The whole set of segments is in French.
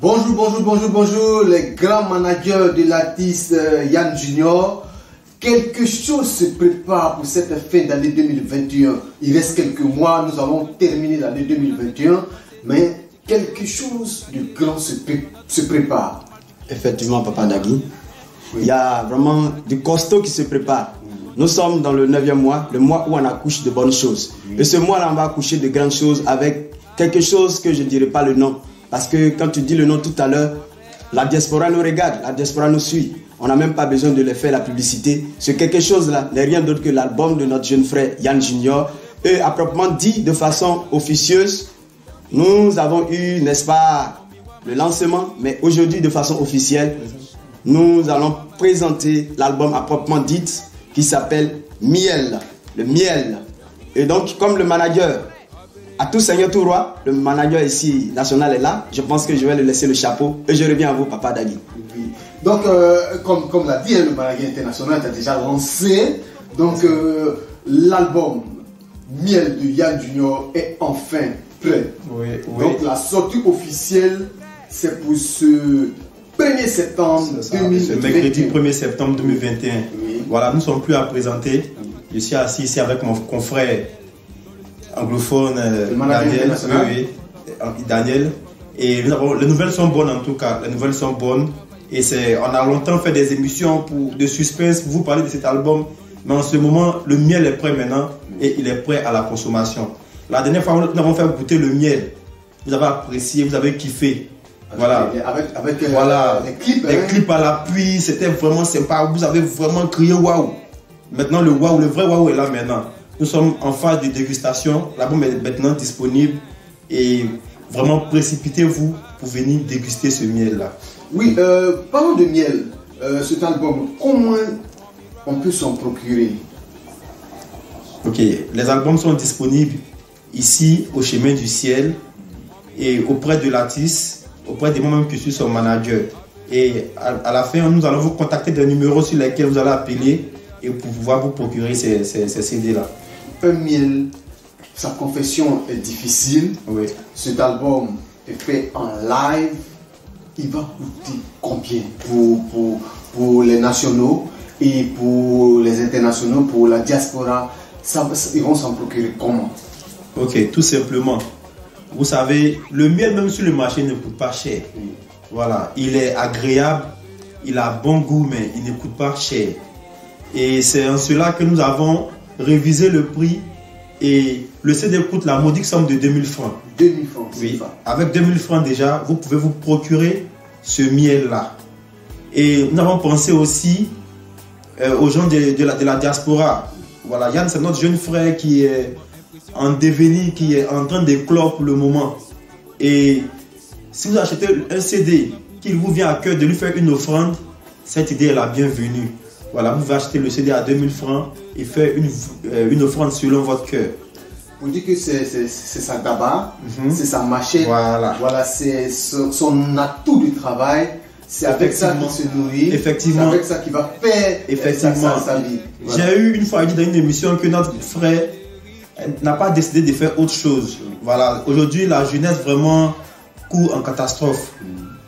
Bonjour, les grands managers de l'artiste Yann Junior. Quelque chose se prépare pour cette fin d'année 2021. Il reste quelques mois, nous allons terminer l'année 2021, mais quelque chose de grand se prépare. Effectivement, Papa Dagui, il y a vraiment du costaud qui se prépare. Nous sommes dans le 9e mois, le mois où on accouche de bonnes choses. Et ce mois-là, on va accoucher de grandes choses avec quelque chose que je ne dirai pas le nom. Parce que quand tu dis le nom tout à l'heure, la diaspora nous regarde, la diaspora nous suit. On n'a même pas besoin de leur faire la publicité. Ce quelque chose-là n'est rien d'autre que l'album de notre jeune frère Yann Junior. Et à proprement dit, de façon officieuse, nous avons eu, n'est-ce pas, le lancement. Mais aujourd'hui, de façon officielle, nous allons présenter l'album à proprement dit qui s'appelle Miel. Le miel. Et donc, comme le manager à tout seigneur, tout roi, le manager ici national est là. Je pense que je vais lui laisser le chapeau et je reviens à vous, Papa Dagui. Oui. Donc, comme l'a dit, le manager international a déjà lancé. Donc, l'album Miel de Yann Junior est enfin prêt. Oui. Donc, la sortie officielle, c'est pour ce 1er septembre 2021. Le mercredi 1er septembre 2021. Oui. Voilà, nous ne sommes plus à présenter. Je suis assis ici avec mon confrère anglophone Daniel, et les nouvelles sont bonnes en tout cas, les nouvelles sont bonnes et on a longtemps fait des émissions de suspense pour vous parler de cet album, mais en ce moment le miel est prêt maintenant et il est prêt à la consommation. La dernière fois nous avons fait goûter le miel, vous avez apprécié, vous avez kiffé. Voilà, avec voilà. Les clips à l'appui, c'était vraiment sympa, vous avez vraiment crié waouh. Maintenant le vrai waouh est là maintenant. Nous sommes en phase de dégustation. L'album est maintenant disponible et vraiment précipitez-vous pour venir déguster ce miel-là. Oui, parlons de miel. Cet album, comment on peut s'en procurer? Ok, les albums sont disponibles ici au Chemin du Ciel et auprès de l'artiste, auprès de moi-même qui suis son manager. Et à la fin, nous allons vous contacter des numéros sur lesquels vous allez appeler et pour pouvoir vous procurer ces CD-là. Un miel, sa confession est difficile. Oui. Cet album est fait en live. Il va coûter combien pour les nationaux et pour les internationaux, pour la diaspora? Ils vont s'en procurer comment? Ok, tout simplement. Vous savez, le miel même sur le marché ne coûte pas cher. Oui. Voilà, il est agréable, il a bon goût, mais il ne coûte pas cher. Et c'est en cela que nous avons réviser le prix et le CD coûte la modique somme de 2000 francs. 2000 francs, oui. Avec 2000 francs déjà, vous pouvez vous procurer ce miel-là. Et nous avons pensé aussi aux gens de la diaspora. Voilà, Yann, c'est notre jeune frère qui est en devenir, qui est en train d'éclore pour le moment. Et si vous achetez un CD qu'il vous vient à cœur de lui faire une offrande, cette idée est la bienvenue. Voilà, vous pouvez acheter le CD à 2000 francs et faire une offrande selon votre cœur. On dit que c'est sa gaba, c'est sa machette, voilà, c'est son atout du travail, c'est avec ça qu'il se nourrit, c'est avec ça qu'il va faire sa vie. Voilà. J'ai eu une fois dit dans une émission que notre frère n'a pas décidé de faire autre chose. Voilà, aujourd'hui la jeunesse vraiment court en catastrophe.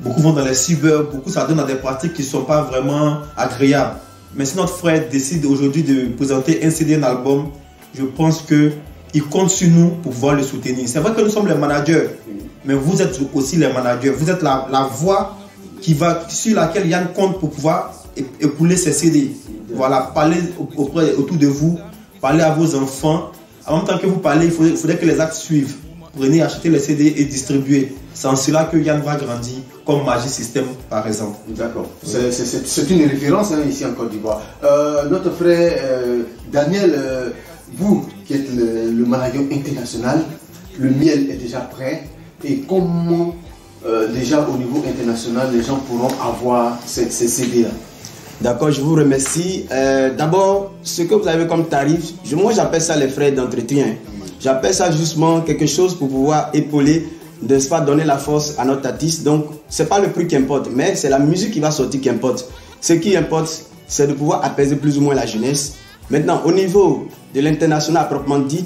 Beaucoup vont dans les cyber, beaucoup ça donne à des pratiques qui ne sont pas vraiment agréables. Mais si notre frère décide aujourd'hui de présenter un CD, un album, je pense qu'il compte sur nous pour pouvoir le soutenir. C'est vrai que nous sommes les managers, mais vous êtes aussi les managers. Vous êtes la voix sur laquelle Yann compte pour pouvoir écouler ses CD. Voilà, parlez autour de vous, parlez à vos enfants. En même temps que vous parlez, il faudrait que les actes suivent. Prenez, achetez les CD et distribuez. C'est en cela que Yann va grandir, comme Magic System par exemple. D'accord. C'est une référence ici en Côte d'Ivoire. Notre frère Daniel, vous qui êtes le manager international, le miel est déjà prêt. Et comment déjà au niveau international les gens pourront avoir ces CD-là? D'accord, je vous remercie. D'abord, ce que vous avez comme tarif, moi j'appelle ça les frais d'entretien. J'appelle ça justement quelque chose pour pouvoir épauler, n'est-ce pas, donner la force à notre artiste. Donc, ce n'est pas le prix qui importe, mais c'est la musique qui va sortir qui importe. Ce qui importe, c'est de pouvoir apaiser plus ou moins la jeunesse. Maintenant, au niveau de l'international proprement dit,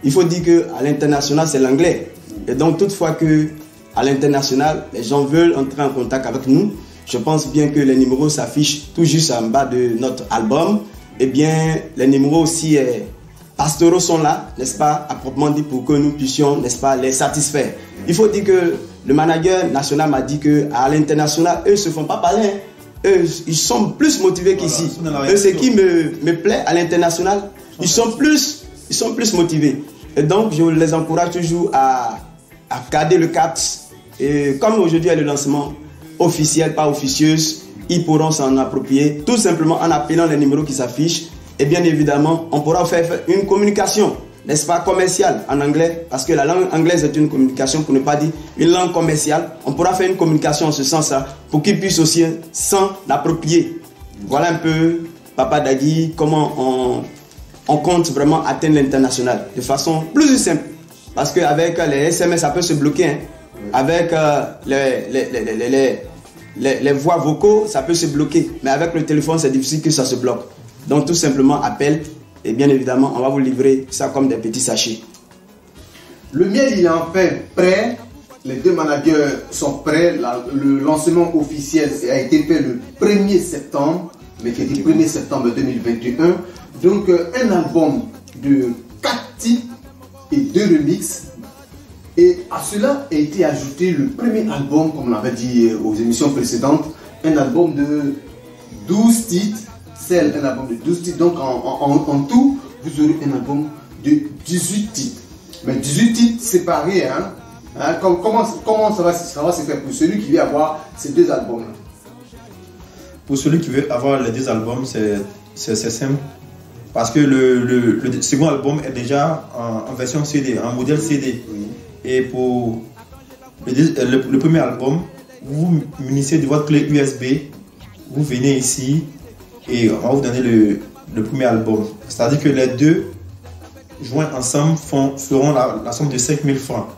il faut dire qu'à l'international, c'est l'anglais. Et donc, toutefois que à l'international, les gens veulent entrer en contact avec nous. Je pense bien que les numéros s'affichent tout juste en bas de notre album. Eh bien, les numéros aussi pastoraux sont là, n'est-ce pas, à proprement dit, pour que nous puissions, n'est-ce pas, les satisfaire. Il faut dire que le manager national m'a dit qu'à l'international, eux ne se font pas parler. Eux, ils sont plus motivés qu'ici. Ce qui me plaît à l'international, ils sont plus motivés. Et donc, je les encourage toujours à garder le cap. Et comme aujourd'hui est le lancement officiel, pas officieuse, ils pourront s'en approprier tout simplement en appelant les numéros qui s'affichent. Et bien évidemment, on pourra faire une communication, n'est-ce pas, commerciale en anglais, parce que la langue anglaise est une communication, pour ne pas dire une langue commerciale. On pourra faire une communication en ce sens-là pour qu'ils puissent aussi s'en approprier. Voilà un peu, Papa Dagui, comment on compte vraiment atteindre l'international de façon plus simple. Parce qu'avec les SMS, ça peut se bloquer. Hein. Avec les voix vocaux, ça peut se bloquer. Mais avec le téléphone, c'est difficile que ça se bloque. Donc tout simplement, appel. Et bien évidemment, on va vous livrer ça comme des petits sachets. Le miel, il est enfin prêt. Les deux managers sont prêts. Le lancement officiel a été fait le 1er septembre, mais qui était 1er septembre 2021. Donc un album de 4 titres et 2 remixes. Et à cela a été ajouté le premier album, comme on l'avait dit aux émissions précédentes, un album de 12 titres. C'est un album de 12 titres. Donc en tout, vous aurez un album de 18 titres. Mais 18 titres séparés. Comment ça va se faire pour celui qui veut avoir ces deux albums-là? Pour celui qui veut avoir les deux albums, c'est simple. Parce que le second album est déjà en version CD, en modèle CD. Et pour le premier album, vous vous munissez de votre clé USB, vous venez ici et on va vous donner le premier album. C'est-à-dire que les deux joints ensemble feront la somme de 5 000 francs.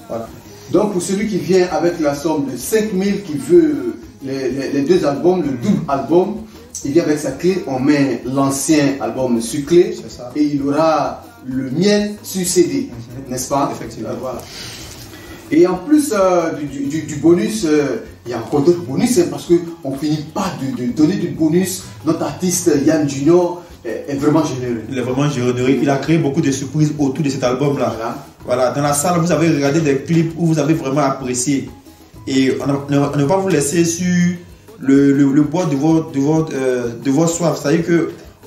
Voilà. Donc pour celui qui vient avec la somme de 5 000, qui veut les deux albums, le double album, il vient avec sa clé, on met l'ancien album sur clé et il aura le miel sur CD, n'est-ce pas? Effectivement. Voilà. Et en plus du bonus, il y a encore d'autres bonus, parce qu'on ne finit pas de donner du bonus. Notre artiste Yann Junior est vraiment généreux. Il est vraiment généreux. Il a créé beaucoup de surprises autour de cet album-là. Voilà. Dans la salle, vous avez regardé des clips où vous avez vraiment apprécié. Et on ne va pas vous laisser sur le bois de votre soif. C'est-à-dire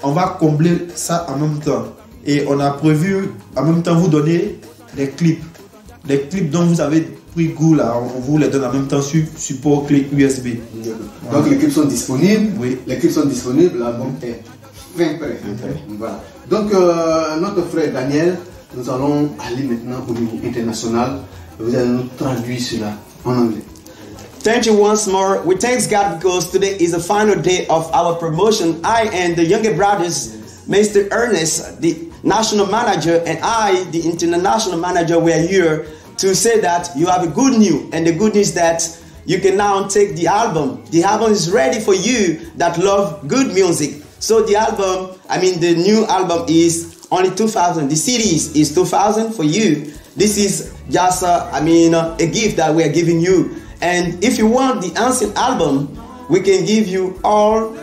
qu'on va combler ça en même temps. Et on a prévu en même temps vous donner des clips. Les clips dont vous avez pris goût là, on vous les donne en même temps sur support clé USB. Donc les clips sont disponibles. Oui. Les clips sont disponibles, l'album est fin prêt. Voilà. Donc notre frère Daniel, nous allons aller maintenant au niveau international. Vous allez nous traduire cela en anglais. Thank you once more. We thank God because today is the final day of our promotion. I and the younger brothers, Mr. Ernest, the national manager, and I, the international manager, we are here to say that you have a good news. And the good news that you can now take the album. The album is ready for you that love good music. So the album, the new album is only 2,000. The CDs is 2,000 for you. This is just, a gift that we are giving you. And if you want the ancient album, we can give you all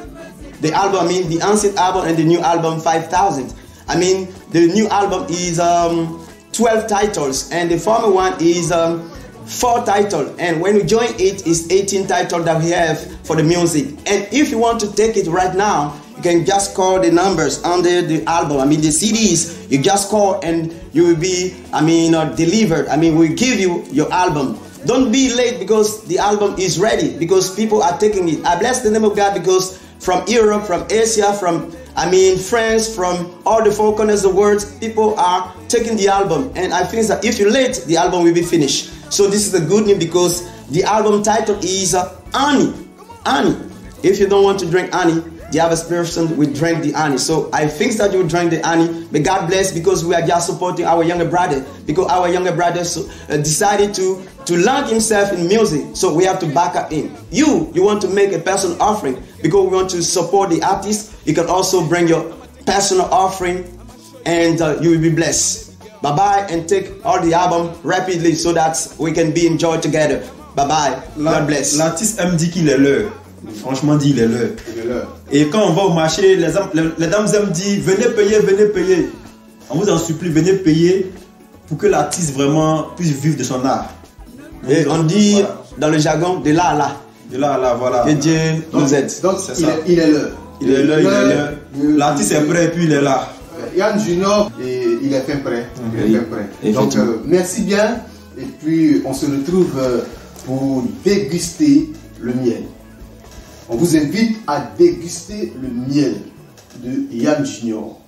the album, the ancient album and the new album 5,000. The new album is 12 titles and the former one is 4 titles. And when we join it, it's 18 titles that we have for the music. And if you want to take it right now, you can just call the numbers under the album. The CDs, you just call and you will be, delivered. We'll give you your album. Don't be late because the album is ready, because people are taking it. I bless the name of God because from Europe, from Asia, from France, from all the 4 corners of the world, people are taking the album. And I think that if you're late, the album will be finished. So this is a good news because the album title is Annie. Annie. If you don't want to drink Annie, the other person will drink the Annie. So I think that you will drink the Annie. But God bless, because we are just supporting our younger brother. Because our younger brother decided to launch himself in music. So we have to back up him. You want to make a personal offering because we want to support the artist. You can also bring your personal offering and you will be blessed. Bye bye and take all the album rapidly so that we can be enjoyed together. Bye bye. God bless. L'artiste aime dit qu'il est l'heure. Franchement dit il est l'heure. Et quand on va au marché, les dames aiment dire venez payer, venez payer. On vous en supplie, venez payer pour que l'artiste vraiment puisse vivre de son art. Et on dit dans le jargon de là à là. De là à là, voilà. Que Dieu nous aide. Donc il est l'heure. Il est l'heure. L'artiste est prêt et puis il est là. Yann Junior, il est fin prêt. Il est fin prêt. Donc merci bien. Et puis on se retrouve pour déguster le miel. On vous invite à déguster le miel de Yann Junior.